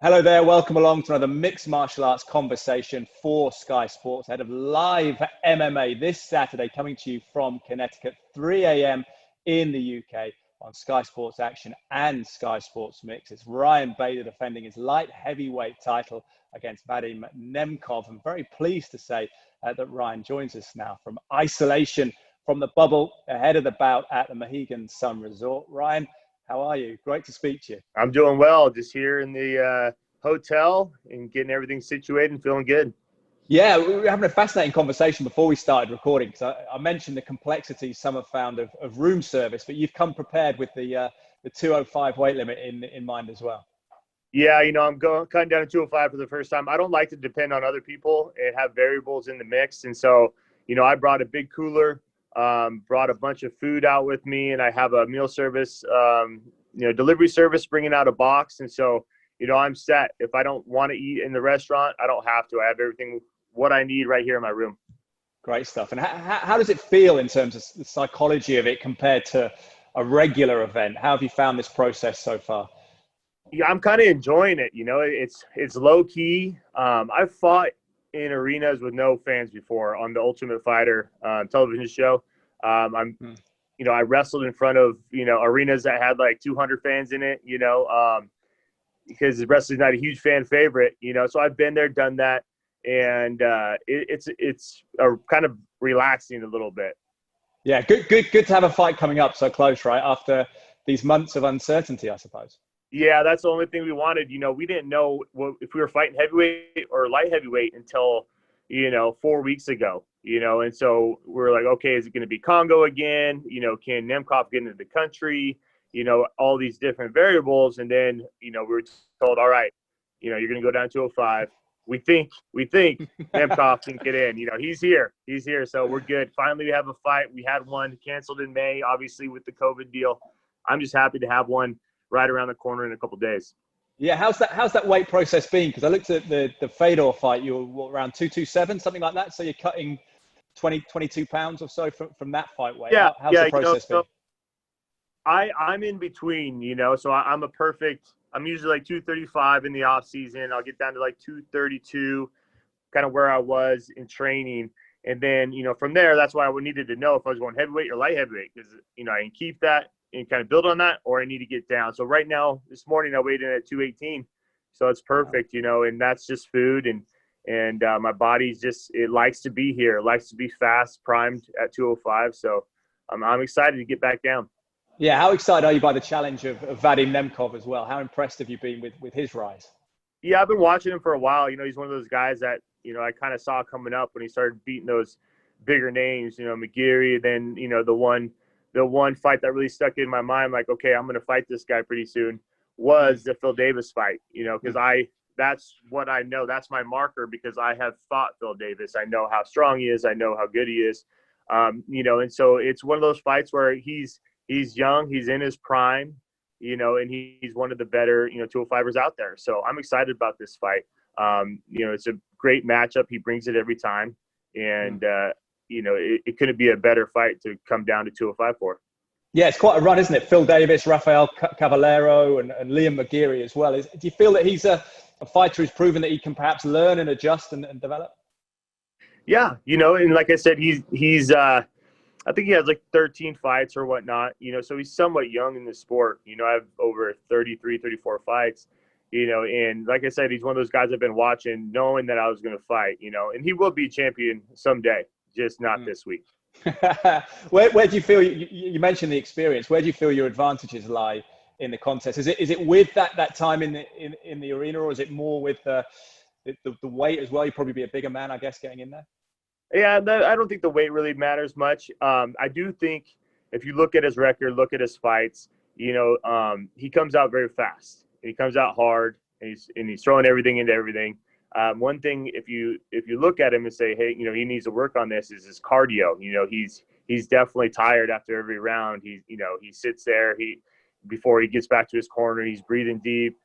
Hello there, welcome along to another mixed martial arts conversation for Sky Sports ahead of live MMA this Saturday, coming to you from Connecticut, 3 a.m. in the UK on Sky Sports Action and Sky Sports Mix. It's Ryan Bader defending his light heavyweight title against Vadim Nemkov. I'm very pleased to say that Ryan joins us now from isolation from the bubble ahead of the bout at the Mohegan Sun Resort. Ryan, how are you? Great to speak to you. I'm doing well, just here in the hotel and getting everything situated and feeling good. Yeah, we were having a fascinating conversation before we started recording. So I mentioned the complexities some have found of room service, but you've come prepared with the 205 weight limit in mind as well. Yeah, I'm cutting down to 205 for the first time. I don't like to depend on other people and have variables in the mix. And so, I brought a big cooler, brought a bunch of food out with me, and I have a meal service, delivery service bringing out a box. And so, I'm set. If I don't want to eat in the restaurant, I don't have to. I have everything, what I need right here in my room. Great stuff. And how does it feel in terms of the psychology of it compared to a regular event? How have you found this process so far? Yeah, I'm kind of enjoying it. It's low key. I've fought in arenas with no fans before on the Ultimate Fighter television show. I wrestled in front of, arenas that had like 200 fans in it, because wrestling's not a huge fan favorite, so I've been there, done that. And it's kind of relaxing a little bit. Yeah, good to have a fight coming up so close, right? After these months of uncertainty, I suppose. Yeah, that's the only thing we wanted. We didn't know if we were fighting heavyweight or light heavyweight until, 4 weeks ago, and so we're like, okay, is it going to be Congo again? Can Nemkov get into the country? All these different variables. And then, we were told, all right, you're going to go down to 205. We think Nemkov can get in. He's here. So we're good. Finally, we have a fight. We had one canceled in May, obviously, with the COVID deal. I'm just happy to have one right around the corner in a couple of days. Yeah, how's that weight process been? Because I looked at the Fedor fight, you were around 227, something like that. So you're cutting 22 pounds or so from that fight weight. Yeah, how's the process been? So I'm in between, so I'm usually like 235 in the off season. I'll get down to like 232, kind of where I was in training. And then, from there, that's why I needed to know if I was going heavyweight or light heavyweight, because, I can keep that and kind of build on that, or I need to get down. So right now, this morning, I weighed in at 218. So it's perfect, and that's just food. And my body's it likes to be here. It likes to be fast, primed at 205. So I'm excited to get back down. Yeah, how excited are you by the challenge of Vadim Nemkov as well? How impressed have you been with his rise? Yeah, I've been watching him for a while. He's one of those guys that, I kind of saw coming up when he started beating those bigger names, McGeary. Then, the one fight that really stuck in my mind, like, okay, I'm going to fight this guy pretty soon, was the Phil Davis fight, because that's what I know. That's my marker, because I have fought Phil Davis. I know how strong he is. I know how good he is. And so it's one of those fights where he's young, he's in his prime, and he's one of the better, 205ers out there. So I'm excited about this fight. It's a great matchup. He brings it every time. And, it couldn't be a better fight to come down to 205 for. Yeah, it's quite a run, isn't it? Phil Davis, Rafael Cavallero, and Liam McGeary as well. Do you feel that he's a fighter who's proven that he can perhaps learn and adjust and develop? Yeah, and like I said, he's I think he has like 13 fights or whatnot, so he's somewhat young in the sport. I have over 33, 34 fights, and like I said, he's one of those guys I've been watching, knowing that I was going to fight, and he will be champion someday, just not this week. Where do you feel, you mentioned the experience, where do you feel your advantages lie in the contest? Is it with that time in the arena, or is it more with the weight as well? You'd probably be a bigger man, I guess, getting in there. Yeah, I don't think the weight really matters much. I do think if you look at his record, look at his fights, he comes out very fast. He comes out hard, and he's throwing everything into everything. One thing, if you look at him and say, hey, he needs to work on this, is his cardio. He's definitely tired after every round. He sits there. Before he gets back to his corner, he's breathing deep.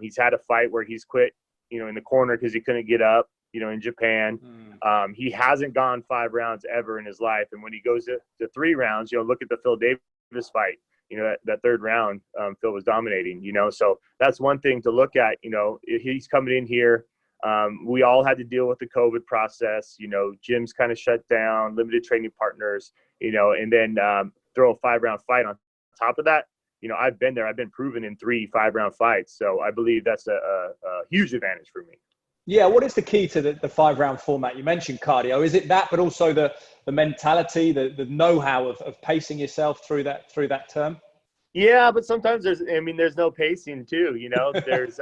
He's had a fight where he's quit, in the corner because he couldn't get up. In Japan. He hasn't gone 5 rounds ever in his life. And when he goes to 3 rounds, look at the Phil Davis fight. that third round, Phil was dominating, so that's one thing to look at. He's coming in here. We all had to deal with the COVID process, gyms kind of shut down, limited training partners, and then throw a 5-round fight on top of that. I've been there. I've been proven in 3 5-round fights. So I believe that's a huge advantage for me. Yeah, what is the key to the 5-round format? You mentioned cardio. Is it that, but also the mentality, the know-how of pacing yourself through that term? Yeah, but sometimes there's no pacing too. There's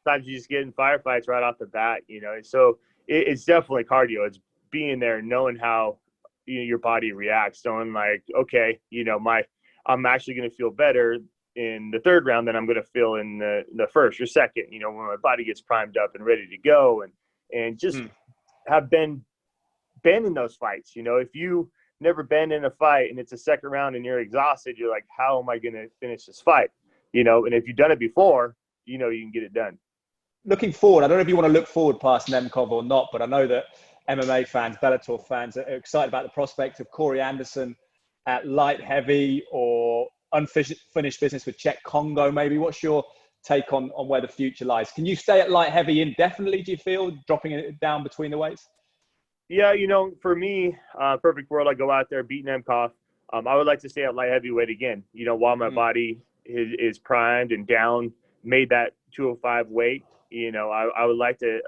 sometimes you just get in firefights right off the bat. So it's definitely cardio. It's being there, knowing how your body reacts, knowing like, okay, I'm actually going to feel better in the third round than I'm going to feel in the first or second, when my body gets primed up and ready to go, and just have been in those fights. If you never been in a fight and it's a second round and you're exhausted, you're like, how am I going to finish this fight? And if you've done it before, you can get it done. Looking forward, I don't know if you want to look forward past Nemkov or not, but I know that MMA fans, Bellator fans are excited about the prospect of Corey Anderson at light heavy or unfinished business with Czech Congo maybe. What's your take on where the future lies? Can you stay at light heavy indefinitely, do you feel, dropping it down between the weights? Yeah, for me, perfect world, I go out there, beat Nemkov. I would like to stay at light heavyweight again, while my body is primed and down, made that 205 weight. I would like to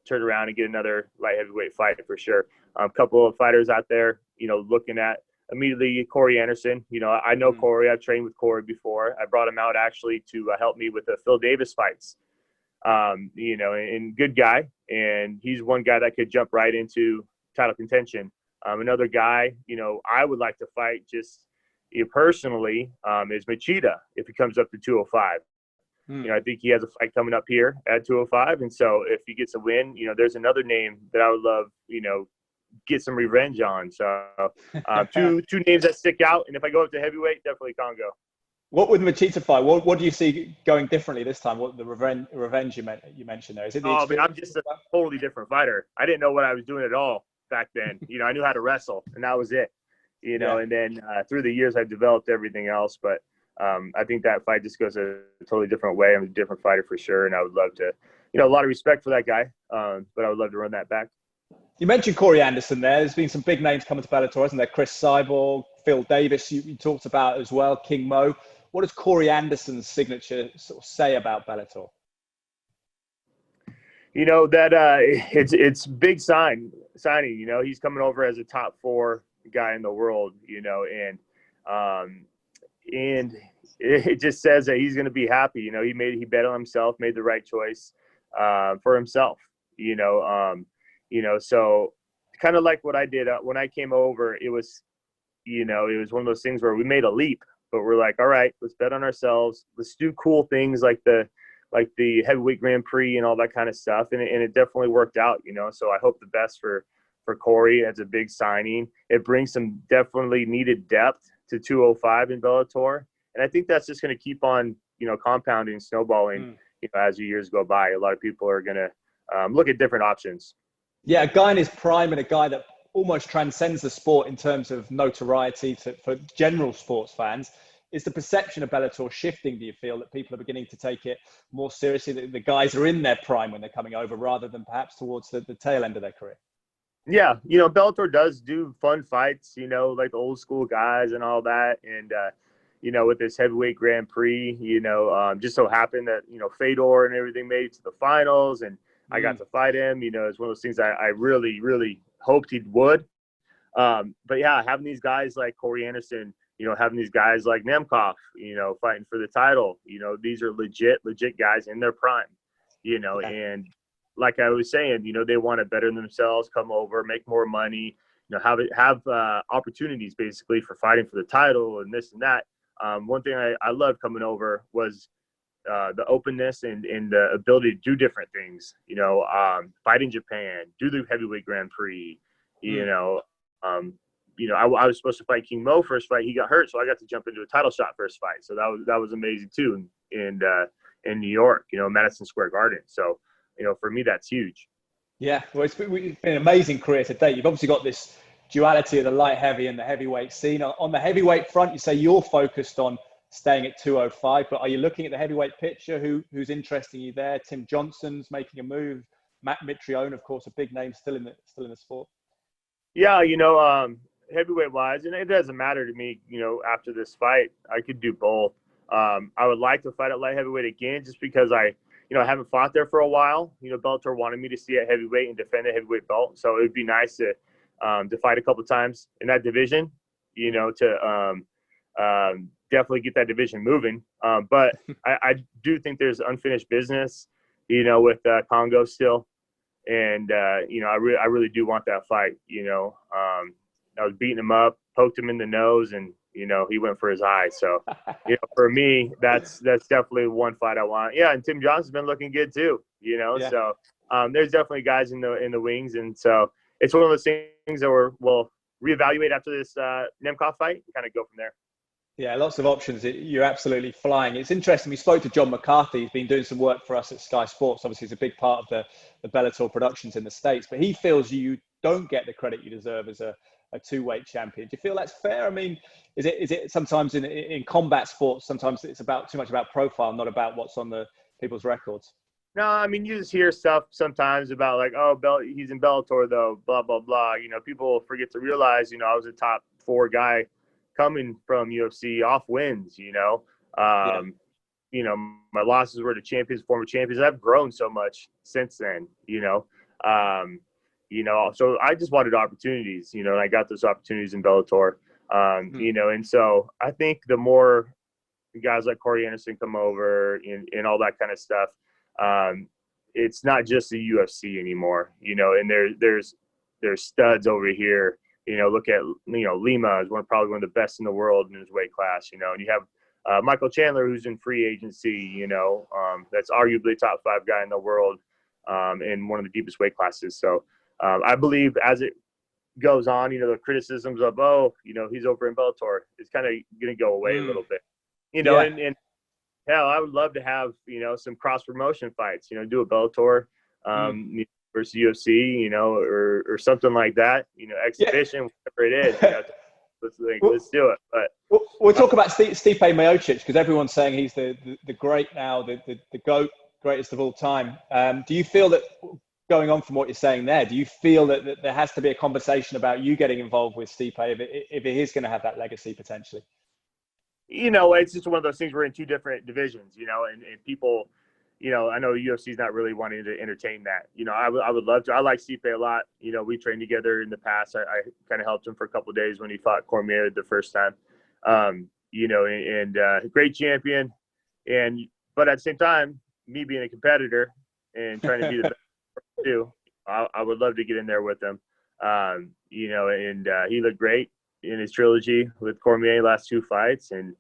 turn around and get another light heavyweight fight for sure. A couple of fighters out there, looking at immediately Corey Anderson. I know Corey. I've trained with Corey before. I brought him out actually to help me with the Phil Davis fights. And good guy. And he's one guy that could jump right into title contention. Another guy, I would like to fight just personally is Machida if he comes up to 205. I think he has a fight coming up here at 205. And so if he gets a win, there's another name that I would love, get some revenge on. So two names that stick out. And if I go up to heavyweight, definitely Congo. What would Machida fight? What do you see going differently this time? What the revenge you mentioned there? Is it the I'm just a totally different fighter. I didn't know what I was doing at all back then. I knew how to wrestle, and that was it. And then through the years, I've developed everything else. But I think that fight just goes a totally different way. I'm a different fighter for sure, and I would love to, a lot of respect for that guy. But I would love to run that back. You mentioned Corey Anderson there. There's been some big names coming to Bellator, hasn't there? Chris Cyborg, Phil Davis, you talked about as well, King Mo. What does Corey Anderson's signature sort of say about Bellator? That it's big signing. He's coming over as a top 4 guy in the world. And it just says that he's going to be happy. He bet on himself, made the right choice for himself. So kind of like what I did when I came over. It was one of those things where we made a leap. But we're like, all right, let's bet on ourselves. Let's do cool things like the heavyweight Grand Prix and all that kind of stuff. And it definitely worked out, So I hope the best for Corey as a big signing. It brings some definitely needed depth to 205 in Bellator. And I think that's just going to keep on, compounding, snowballing, as the years go by. A lot of people are going to look at different options. Yeah, a guy in his prime and a guy that almost transcends the sport in terms of notoriety for general sports fans. Is the perception of Bellator shifting, do you feel, that people are beginning to take it more seriously, that the guys are in their prime when they're coming over rather than perhaps towards the tail end of their career? Yeah, Bellator does do fun fights, like the old school guys and all that. And, with this heavyweight Grand Prix, just so happened that, Fedor and everything made it to the finals and I got to fight him. It's one of those things I really, really hoped he would. But yeah, having these guys like Corey Anderson, having these guys like Nemkov, fighting for the title, these are legit guys in their prime, and like I was saying, they want to better themselves, come over, make more money, have opportunities basically for fighting for the title and this and that. One thing I loved coming over was the openness and the ability to do different things, fight in Japan, do the heavyweight Grand Prix, I was supposed to fight King Mo first fight. He got hurt, so I got to jump into a title shot first fight. So that was amazing too in New York, Madison Square Garden. So, for me, that's huge. Yeah, well, it's been an amazing career to date. You've obviously got this duality of the light heavy and the heavyweight scene. On the heavyweight front, you say you're focused on staying at 205. But are you looking at the heavyweight picture? Who's interesting you there? Tim Johnson's making a move. Matt Mitrione, of course, a big name still in the sport. Yeah, heavyweight wise, and it doesn't matter to me. After this fight, I could do both. I would like to fight at light heavyweight again, just because I haven't fought there for a while. Bellator wanted me to see at heavyweight and defend the heavyweight belt, so it would be nice to fight a couple times in that division. To definitely get that division moving. But I do think there's unfinished business, with Congo still. And, I really do want that fight. I was beating him up, poked him in the nose, and, he went for his eye. So, for me, that's definitely one fight I want. Yeah. And Tim Johnson's been looking good too, Yeah. So there's definitely guys in the wings. And so it's one of those things that we'll reevaluate after this Nemkov fight and kind of go from there. Yeah, lots of options. You're absolutely flying. It's interesting. We spoke to John McCarthy. He's been doing some work for us at Sky Sports. Obviously, he's a big part of the Bellator productions in the States. But he feels you don't get the credit you deserve as a two-weight champion. Do you feel that's fair? I mean, is it sometimes in combat sports, sometimes it's too much about profile, not about what's on the people's records? No, I mean, you just hear stuff sometimes about like, oh, he's in Bellator though, blah, blah, blah. People forget to realize, I was a top 4 guy coming from UFC off wins, my losses were to champions, former champions. I've grown so much since then, so I just wanted opportunities, and I got those opportunities in Bellator, and so I think the more guys like Corey Anderson come over and all that kind of stuff, it's not just the UFC anymore, and there's studs over here. Look at, Lima is probably one of the best in the world in his weight class, and you have Michael Chandler, who's in free agency, that's arguably top 5 guy in the world, in one of the deepest weight classes. So I believe as it goes on, the criticisms of, he's over in Bellator is kind of going to go away a little bit, and hell, I would love to have, some cross promotion fights, do a Bellator, versus UFC, or something like that, exhibition, whatever it is. Let's do it. But we'll talk about Stipe Miocic, because everyone's saying he's the great now, the GOAT, greatest of all time. Do you feel that, going on from what you're saying there, do you feel that there has to be a conversation about you getting involved with Stipe if it is going to have that legacy potentially? It's just one of those things. We're in 2 different divisions, and people, I know UFC's not really wanting to entertain that. I would love to. I like Stipe a lot. We trained together in the past. I kind of helped him for a couple of days when he fought Cormier the first time. Great champion. But at the same time, me being a competitor and trying to be the best too, I would love to get in there with him. He looked great in his trilogy with Cormier last 2 fights, and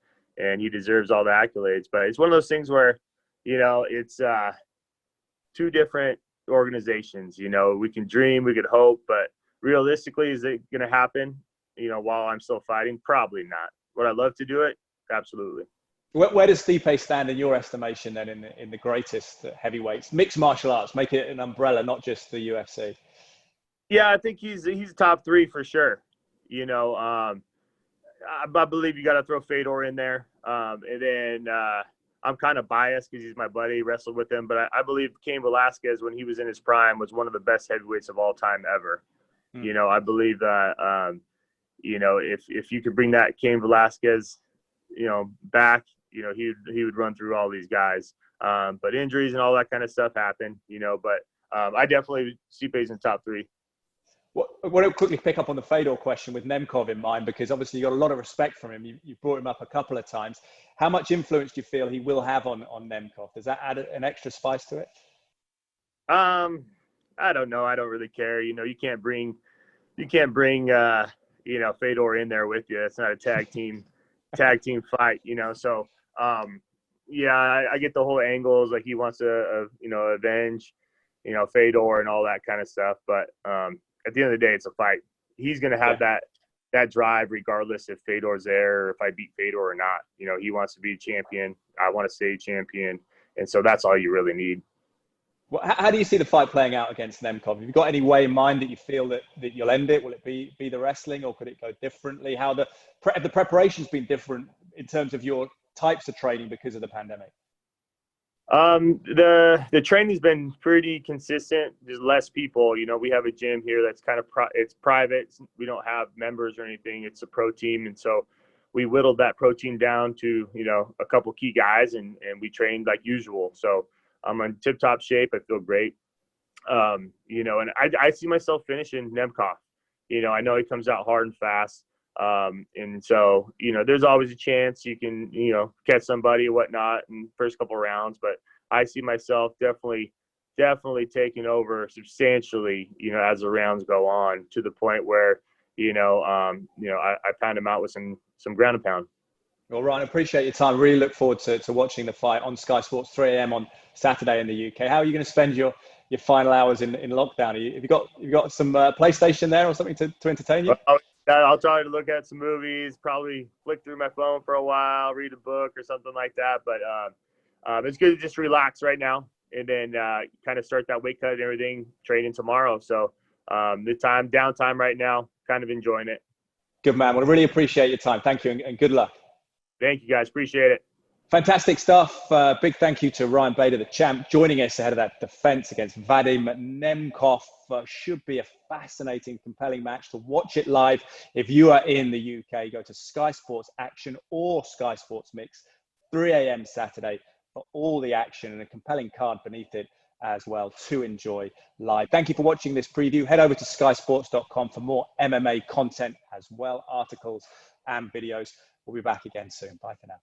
he deserves all the accolades. But it's one of those things where, it's 2 different organizations. We can dream, we could hope, but realistically, is it going to happen, while I'm still fighting? Probably not. Would I love to do it? Absolutely. Where does Stipe stand in your estimation then in the greatest heavyweights, mixed martial arts? Make it an umbrella, not just the UFC. Yeah, I think he's top 3 for sure. I believe you got to throw Fedor in there, and then I'm kind of biased because he's my buddy, wrestled with him, but I believe Cain Velasquez, when he was in his prime, was one of the best heavyweights of all time ever. I believe that, if you could bring that Cain Velasquez, back, he would run through all these guys. But injuries and all that kind of stuff happen, but I definitely Stipe's in top 3. I want to quickly pick up on the Fedor question with Nemkov in mind, because obviously you got a lot of respect from him. You brought him up a couple of times. How much influence do you feel he will have on Nemkov? Does that add an extra spice to it? I don't know. I don't really care. You can't bring Fedor in there with you. It's not a tag team fight. So I get the whole angles, like he wants to avenge Fedor and all that kind of stuff, but at the end of the day, it's a fight. He's going to have that drive regardless if Fedor's there or if I beat Fedor or not. He wants to be a champion. I want to stay champion. And so that's all you really need. Well, how do you see the fight playing out against Nemkov? Have you got any way in mind that you feel that you'll end it? Will it be the wrestling, or could it go differently? How the preparation's been different in terms of your types of training because of the pandemic? The training's been pretty consistent. There's less people. You know, we have a gym here that's kind of it's private. We don't have members or anything. It's a pro team, and so we whittled that pro team down to, you know, a couple key guys, and we trained like usual. So I'm in tip-top shape. I feel great. You know, and I see myself finishing Nemkov. You know, I know he comes out hard and fast. And so, you know, there's always a chance you can, you know, catch somebody or whatnot in the first couple of rounds, but I see myself definitely taking over substantially, you know, as the rounds go on, to the point where, I pound him out with some ground and pound. Well, Ryan, I appreciate your time. Really look forward to watching the fight on Sky Sports 3 a.m. on Saturday in the UK. How are you going to spend your final hours in lockdown? Have you got some PlayStation there or something to entertain you? Well, I'll try to look at some movies, probably flick through my phone for a while, read a book or something like that. But it's good to just relax right now, and then kind of start that weight cut and everything training tomorrow. So the downtime right now, kind of enjoying it. Good man. Well, I really appreciate your time. Thank you, and good luck. Thank you, guys. Appreciate it. Fantastic stuff. Big thank you to Ryan Bader, the champ, joining us ahead of that defense against Vadim Nemkov. Should be a fascinating, compelling match. To watch it live, if you are in the UK, go to Sky Sports Action or Sky Sports Mix, 3 a.m. Saturday, for all the action and a compelling card beneath it as well to enjoy live. Thank you for watching this preview. Head over to skysports.com for more MMA content as well, articles and videos. We'll be back again soon. Bye for now.